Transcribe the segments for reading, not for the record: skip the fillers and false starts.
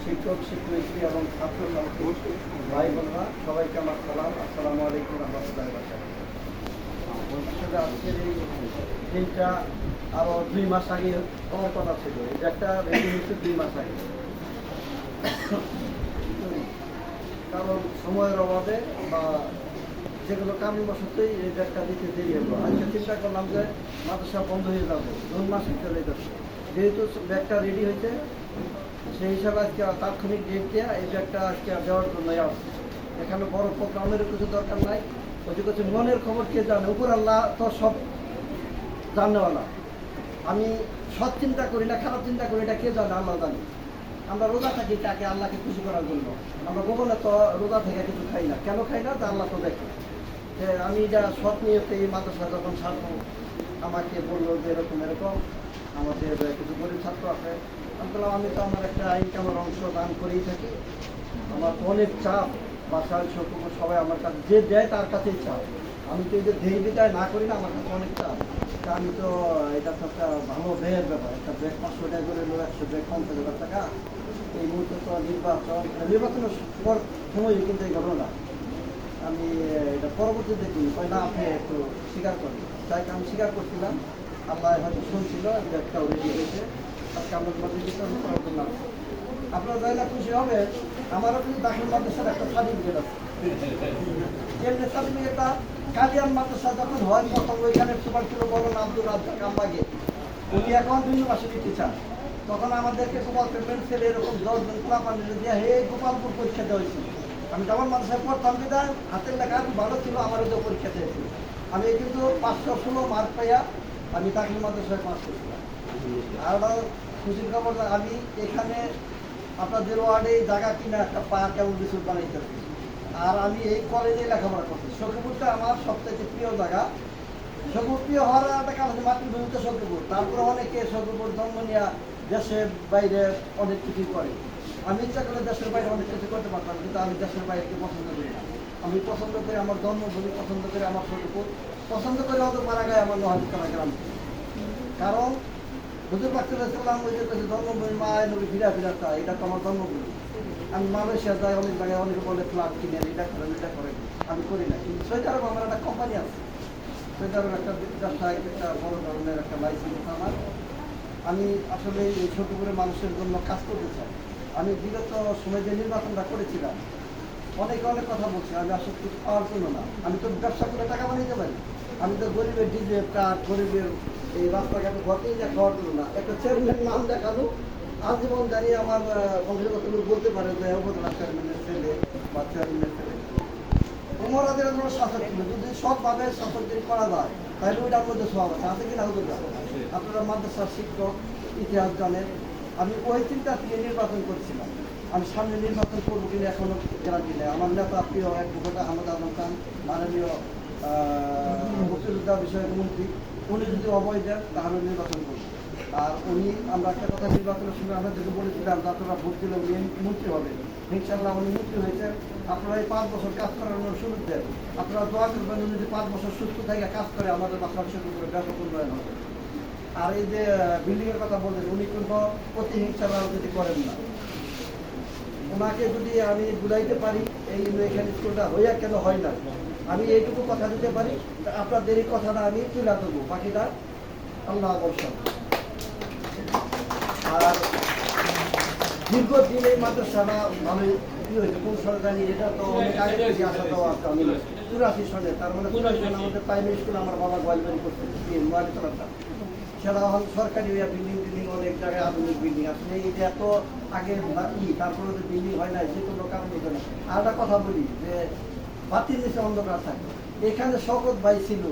শিক্ষক শিক্ষয়িত্রী এবং ছাত্র ছাত্রী ভাই বোনরা সবাইকে আমার সালাম, আসসালামু আলাইকুম রহমতুল্লাহি ওয়া বারাকাতুহু। আসলে আজকের এই দিনটা আরও 2 মাস আগে হওয়ার কথা ছিল। এটা একটা রেডি হচ্ছে 2 মাস আগে, কারণ সময়ের অভাবে বা যেগুলো কারণবশতই এই ব্যাগটা দিতে দেরি হলো। আজকে চিন্তা করলাম যে মাদ্রাসা বন্ধ হয়ে যাবে, 2 মাস চলে যাচ্ছে, যেহেতু ব্যাগটা রেডি হয়েছে সেই হিসাবে আজকে তাৎক্ষণিক ডেট দেওয়া, এই ব্যাগটা আজকে দেওয়ার জন্য আসছে। এখানে বড় প্রোগ্রামের কিছু দরকার নাই, ওই যে কিছু মনের খবর কে জানে, উপর আল্লাহ তো সব জানেওয়ালা। আমি সৎ চিন্তা করি না খারাপ চিন্তা করি, এটা কে জানে, আল্লাহ জানে। আমরা রোজা থাকি কাকে আল্লাহকে খুশি করার জন্য, আমরা গোপনে তো রোজা থেকে কিছু খাই না। কেন খাই না? তা আল্লাহ তো দেখে। যে আমি যা সৎ নিয়তে এই মাদ্রাসা যখন ছাড়বো, আমাকে বললো যে এরকম এরকম আমাদের কিছু গরিব ছাত্র আছে। আমি বললাম আমি তো আমার একটা ইনকামের অংশ দান করেই থাকি, আমার তো অনেক চাপ, বাসার সকল সবাই আমার কাছে যে দেয় তার কাছেই চাপ। আমি তো এই যে ধেই বিদায় না করি না, আমার কাছে অনেক চাপ। তা আমি তো এটা তো একটা ভালো ব্যয়ের ব্যাপার, একটা ব্যাগ 500 টাকা করে এলো, 100 ব্যাগ 50,000 টাকা। এই মুহূর্তে তো নির্বাচনের পর সময়ই কিন্তু এই ঘটনা। আমি এটা পরবর্তী দেখি না, আপনি একটু স্বীকার করেন। তাই আমি স্বীকার করছিলাম, আল্লাহ হয়তো শুনছিল, ব্যাগটাও রেডি হয়েছে। আজকে আমরা আমি করার জন্য আপনারা যাই না খুশি হবে। আমারও কিন্তু দাখিল মাদ্রাসার একটা সার্টিফিকেট আছে। যেমনি সার্টিফিকেটটা কালিয়ান মাদ্রাসা যখন হয় প্রথম, ওইখানে সুপার ছিল বলেন আব্দুল রাজ্জাক কাম্বাগে, উনি এখন ইউনিভার্সিটি টিচার। তখন আমাদেরকে গোপাল পেমেন্ট ছেলে এরকম 10 জন পোলাপানি দিয়ে হে গোপালপুর পরীক্ষা দেওয়া হয়েছিল। আমি তখন মাদ্রাসায় পড়তাম বিদায় হাতের লেখা ভালো ছিল, আমার ওদের পরীক্ষা দিয়েছিল। আমি কিন্তু 516 মার্ক পাইয়া আমি দাখিল মাদ্রাসায় পাস করছিলাম। আর খুশির খবর, আমি এখানে আপনাদের ওয়ার্ডে জায়গা কিনা একটা পার্ক এবং কিছু বানাইতে। আর আমি এই কলেজে লেখাপড়া করছি। সখীপুরটা আমার সবথেকে প্রিয় জায়গা। সখীপুর প্রিয় হওয়ার একটা কারণ মাতৃভূমিতে সখীপুর। তারপরে অনেকে সখীপুর জন্ম নিয়ে দেশের বাইরে অনেক কিছু করে। আমি ইচ্ছা করলে দেশের বাইরে অনেক কিছু করতে পারতাম, কিন্তু আমি দেশের বাইরেকে পছন্দ করি না। আমি পছন্দ করি আমার জন্মভূমি, পছন্দ করি আমার সখীপুর, পছন্দ করি অত মারা গায়ে আমার নোহাজিতলা গ্রাম। কারণ হুজুর পাক সাল্লাল্লাহু আলাইহি ওয়াসাল্লাম বলেছে জন্মভূমি মায়ের নবী ফিরা ফিরা চায়, এটা তো আমার জন্মভূমি। আমি মালয়েশিয়া যাই, অনেক জায়গায় অনেকে বলে ফ্ল্যাট কিনেন, এটা করেন এটা করেন, আমি করি না। কিন্তু সৌদি আরব আমার একটা কোম্পানি আছে, সৌদি আরব একটা ব্যবসায়িক একটা বড় ধরনের একটা লাইসেন্স আমার। আমি আসলে এই ছোটপুরের মানুষের জন্য কাজ করতে চাই। আমি বিগত সময় যে নির্বাচনটা করেছিলাম, অনেকে অনেক কথা বলছে, আমি আসলে কিছু পাওয়ার জন্য না। আমি তো ব্যবসা করে টাকা বানাইতে পারি। আমি তো গরিবের ডিজে কার্ড, গরিবের এই রাস্তাঘাটে ঘটেই যা খাওয়ার জন্য না। একটা চেয়ারম্যান নাম দেখানো আজীবন জানিয়ে আমার বংশের লোক বলতে পারে যে উপজেলা চেয়ারম্যানের ছেলে বা চেয়ারম্যানের ছেলে। উমরাদের কোনো শাসক ছিল, যদি সবভাবে শাসকদের করা যায় তাহলে ওইটার মধ্যে সব আছে কিনা হতে পারে। আপনারা মাদ্রাসার শিক্ষক, ইতিহাস জানেন। আমি ওই চিন্তা থেকে নির্বাচন করছিলাম। আমি সামনে নির্বাচন করবো কিনা এখনো গ্যারান্টি নেই। আমার নেতা প্রিয় অ্যাডভোকেট আহমদ আজম খান, মাননীয় মুক্তিযোদ্ধা বিষয়ক মন্ত্রী, উনি যদি অবয় দেন তাহলে নির্বাচন করব। আর উনি, আমরা একটা কথা নির্বাচনের সময় আমাদেরকে বলেছিলাম যে আপনারা ভোট দিলে উনি মন্ত্রী হবে। ইনশাআল্লাহ উনি মন্ত্রী হয়েছেন। আপনারা এই 5 বছর কাজ করার সুযোগ দেন। আপনারা দোয়া করবেন উনি যদি 5 বছর সুস্থ থেকে কাজ করে আমাদের বাসার সুযোগ করে ব্যাপক উন্নয়ন হবে। আর এই যে বিল্ডিংয়ের কথা বললেন, উনি কিন্তু প্রতিহিংসা রাজনীতি করেন না। ওনাকে যদি আমি বুঝাইতে পারি এই এখানে স্কুলটা হইয়া কেন হয় না, আমি এইটুকু কথা দিতে পারি, আপনাদের এই কথাটা আমি তুলে দেবো, বাকিটা আল্লাহ বর্ষা। আর দীর্ঘদিন এই মাদ্রাসাটা ভালোই কি হয়েছে, কোন সরকারি, এটা তো অনেক আগে থেকে আসা দেওয়া আছে। আমি 84 সনে, তার মানে 84 সনে আমাদের প্রাইমারি স্কুল আমার বাবা গোয়ালবাড়ি করতে নোয়ারিতলাটা, সেটা এখন সরকারি বিল্ডিং টিল্ডিং অনেক জায়গায় আধুনিক বিল্ডিং আসলে এটা এত আগে তারপরে যে বিল্ডিং হয় না, যে কোনো কারণ হতো না। আর একটা কথা বলি যে বাতির নিচে অন্ধকার থাকে, এখানে শওকত ভাই ছিল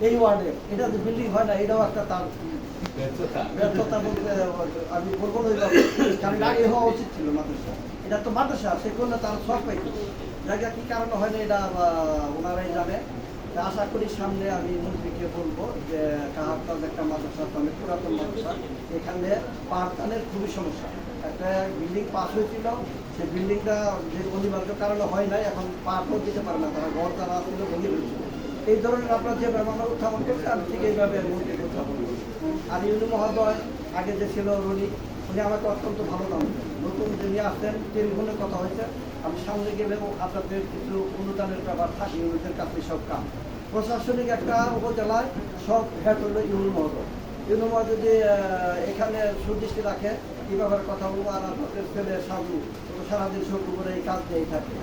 এই ওয়ার্ডে, এটা যে বিল্ডিং হয় না এটাও একটা তার ব্যর্থতা বলতে আমি বলবো না, কারণ আগে হওয়া উচিত ছিল মাদ্রাসা। এটা তো মাদ্রাসা, সে করলে তার সব পাইত, জায়গা কি কারণে হয় না এটা ওনারাই জানে। আশা করি সামনে আমি মন্ত্রীকে বলবো যে কাহারতাল একটা মাদ্রাসা, অনেক পুরাতন মাদ্রাসা, এখানে পাঠদানের খুবই সমস্যা। একটা বিল্ডিং পাস হয়েছিল, সেই বিল্ডিংটা যে অনিবার্য কারণে হয় নাই, এখন পাঠও দিতে পারে না, তারা ঘর তারা ছিল ভেঙে ফেলছিল। এই ধরনের আপনার যে ব্যাপারটা উত্থাপন করছে আমি ঠিক এইভাবে মন্ত্রীকে উত্থাপন করি। আর ইউনি মহোদয় আগে যে ছিল রনি, উনি আমাকে অত্যন্ত ভালো নাম, নতুন যে যিনি আসছেন টেলিফোনে কথা হয়েছে, আমি সামনে গেলেও আপনাদের কিছু অনুদানের ব্যাপার থাকে ইউনিটের কাছে সব কাম। প্রশাসনিক একটা উপজেলায় সব হেড হলো ইউনিয়ন মহোদয়। ইউনিয়ন মহোদয় যদি এখানে সুদৃষ্টি রাখে কী ব্যাপারে কথা বলবো, আর আপনাদের ছেলে সাধু সারাদিন শুরু করে এই কাজ নিয়েই থাকে।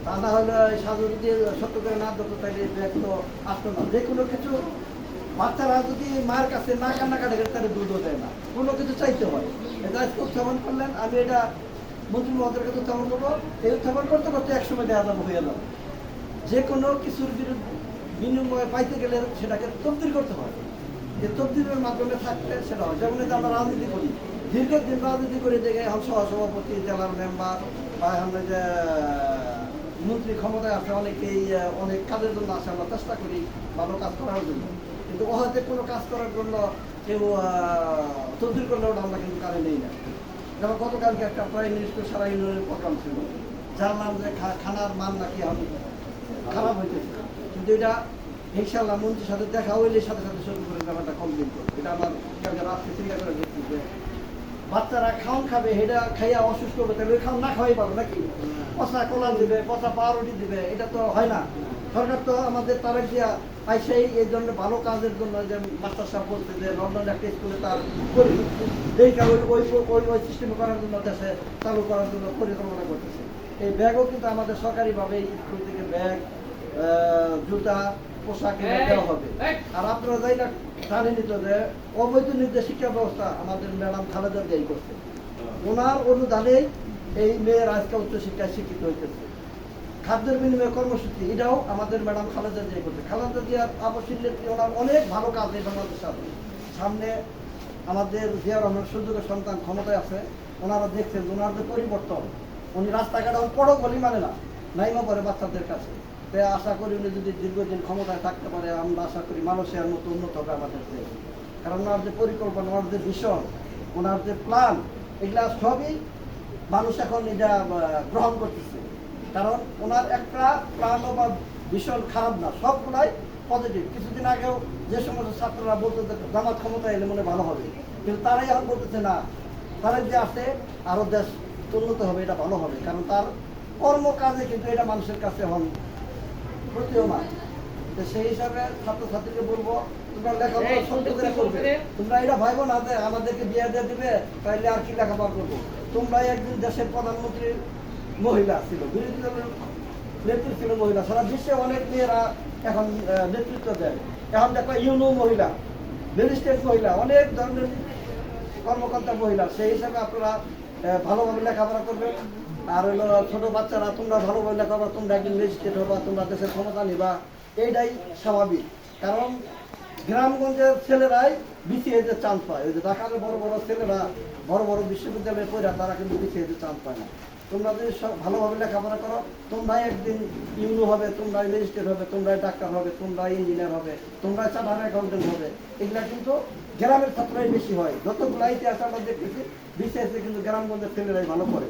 তা না হলে এই সাধু যদি সত্য করে না দিত তাহলে ব্যাগ তো আসতো না। যে কোনো কিছু বাচ্চারা যদি মায়ের কাছে না কান্নাকাটি করে তাহলে দুধও দেয় না, কোনো কিছু চাইতে হয়। এটা আজকে উত্থাপন করলেন, আমি এটা মন্ত্রী মহোদয়ের কাছে উত্থাপন করবো। এই উত্থাপন করতে করতে একসময় দেওয়া যাবো হয়ে যাবে। যে কোনো কিছুর বিনিময়ে পাইতে গেলে সেটাকে তবদিল করতে হয়। যে তবদিলের মাধ্যমে থাকলে সেটা হয়। যেমন যে আমরা রাজনীতি করি, দীর্ঘদিন রাজনীতি করে দেখে এখন সহসভাপতি, জেলার মেম্বার বা এখন যে মন্ত্রী ক্ষমতায় আছে, অনেকেই অনেক কাজের জন্য আসে, আমরা চেষ্টা করি ভালো কাজ করার জন্য। কিন্তু হয়তো কোনো কাজ করার জন্য কেউ তবদিল করলে ওটা আমরা কিন্তু কারে নেই না। যেমন গতকালকে একটা প্রাইম মিনিস্টার সারা ইউনিয়নের প্রোগ্রাম ছিল, যার নাম যে খানার মান নাকি এখন খারাপ হইতেছে। কিন্তু এটা ইনশাল্লাহ মন্ত্রীর সাথে দেখা হইলে সাথে সাথে শুরু করে ব্যাপারটা কমপ্লেন করবে। এটা আমার কালকে রাত্রে চিন্তা করে দেখছি যে বাচ্চারা খাওয়ান খাবে, হেটা খাইয়া অসুস্থ হবে, তাহলে ওই খাওয়ান না খাওয়াই পারো নাকি? পচা কলা দিবে, পচা পাউরুটি দিবে, এটা তো হয় না। সরকার তো আমাদের তারেক দিয়া পাইছেই এই জন্য ভালো কাজের জন্য, যে মাস্টার সাহেব বলছে যে লন্ডনে একটা স্কুলে তার করি দেখা ওই সিস্টেম করার জন্য দেশে চালু করার জন্য পরিকল্পনা করতেছে। এই ব্যাগও কিন্তু আমাদের সরকারিভাবে স্কুল থেকে ব্যাগ, জুতা, পোশাক দেওয়া হবে। আর আপনারা যাই না জানেনই তো যে অবৈধ নির্দেশ শিক্ষা ব্যবস্থা আমাদের ম্যাডাম খালেদা জিয়াই করছে। ওনার অনুদানেই এই মেয়ের আজকে উচ্চশিক্ষায় শিক্ষিত হইতেছে। খাদ্যের বিনিময়ে কর্মসূচি, এটাও আমাদের ম্যাডাম খালেদা জিয়া করছে। খালেদা জিয়ার আবশ্যিক নেত্রী, ওনার অনেক ভালো কাজ এই বাংলাদেশ সাথে। সামনে আমাদের জিয়া রহমান সুযোগের সন্তান ক্ষমতায় আছে, ওনারা দেখছেন ওনার যে পরিবর্তন। উনি রাস্তাঘাটে পড়ক বলি মানে না, নাইমা পড়ে বাচ্চাদের কাছে। তাই আশা করি উনি যদি দীর্ঘদিন ক্ষমতায় থাকতে পারে, আমরা আশা করি মানুষের মতো উন্নত হবে আমাদের দেশ। কারণ ওনার যে পরিকল্পনা, ওনার যে ভিশন, ওনার যে প্ল্যান, এগুলা সবই মানুষ এখন এটা গ্রহণ করতেছে। কারণ ওনার একটা প্ল্যান বা ভিশন খারাপ না, সবগুলাই পজিটিভ। কিছুদিন আগেও যে সমস্ত ছাত্ররা বলতে জামাত ক্ষমতা এলে মনে ভালো হবে, কিন্তু তারাই এখন বলতেছে না, তারা যে আছে আরো দেশ উন্নত হবে, এটা ভালো হবে। কারণ তার কর্মকাজে কিন্তু এটা মানুষের কাছে এখন প্রতীয়মান। তো সেই হিসাবে ছাত্রছাত্রীকে বলবো, তোমরা লেখাপড়া সত্য করে করবে। তোমরা এটা ভাইবো না যে আমাদেরকে বিয়ে দিয়ে দিবে তাইলে আর কি লেখাপড়া করবো। তোমরাই একদিন দেশের প্রধানমন্ত্রীর মহিলা ছিল, বিরোধী দলের নেত্রী ছিল মহিলা, সারা বিশ্বে অনেক মেয়েরা এখন নেতৃত্ব দেয়। এখন দেখো ইউনো মহিলা, ম্যাজিস্ট্রেট মহিলা, অনেক ধরনের কর্মকর্তা মহিলা। সেই হিসাবে আপনারা ভালোভাবে লেখাপড়া করবেন। আর হলো ছোট বাচ্চারা, তোমরা ভালোভাবে লেখাপড়া, তোমরা একদিন ম্যাজিস্ট্রেট হবা, তোমরা দেশের ক্ষমতা নিবা, এইটাই স্বাভাবিক। কারণ গ্রামগঞ্জের ছেলেরাই বিসিএস এর চান্স পায়। ওই যে ঢাকার বড় বড় ছেলেরা বড় বড় বিশ্ববিদ্যালয়ে পড়ে, তারা কিন্তু বিসিএস এর চান্স পায় না। তোমরা যদি ভালোভাবে লেখাপড়া করো, তোমরাই একদিন ইউনো হবে, তোমরাই ম্যাজিস্ট্রেট হবে, তোমরাই ডাক্তার হবে, তোমরাই ইঞ্জিনিয়ার হবে, তোমরাই চার্টার্ড অ্যাকাউন্টেন্ট হবে। এগুলা কিন্তু গ্রামের ছাত্ররাই বেশি হয়। যতগুলো ইতিহাস আমরা দেখতেছি, বিসিএস এ কিন্তু গ্রামগঞ্জের ছেলেরাই ভালো করে।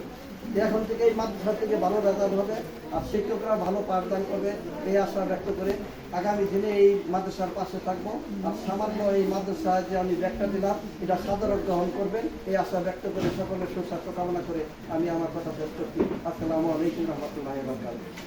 এখন থেকে এই মাদ্রাসা থেকে ভালো রেজাল্ট হবে, আর শিক্ষকরা ভালো পাঠদান করবে, এই আশা ব্যক্ত করে আগামী দিনে এই মাদ্রাসার পাশে থাকবো। আর সামান্য এই মাদ্রাসায় যে আমি ব্যাগটা দিলাম, এটা সাধারণ গ্রহণ করবেন, এই আশা ব্যক্ত করে সকলের সুস্বাস্থ্য কামনা করে আমি আমার কথা শেষ করছি। আসসালামু আলাইকুম রহমতুল্লাহি ওয়া বারাকাতুহু।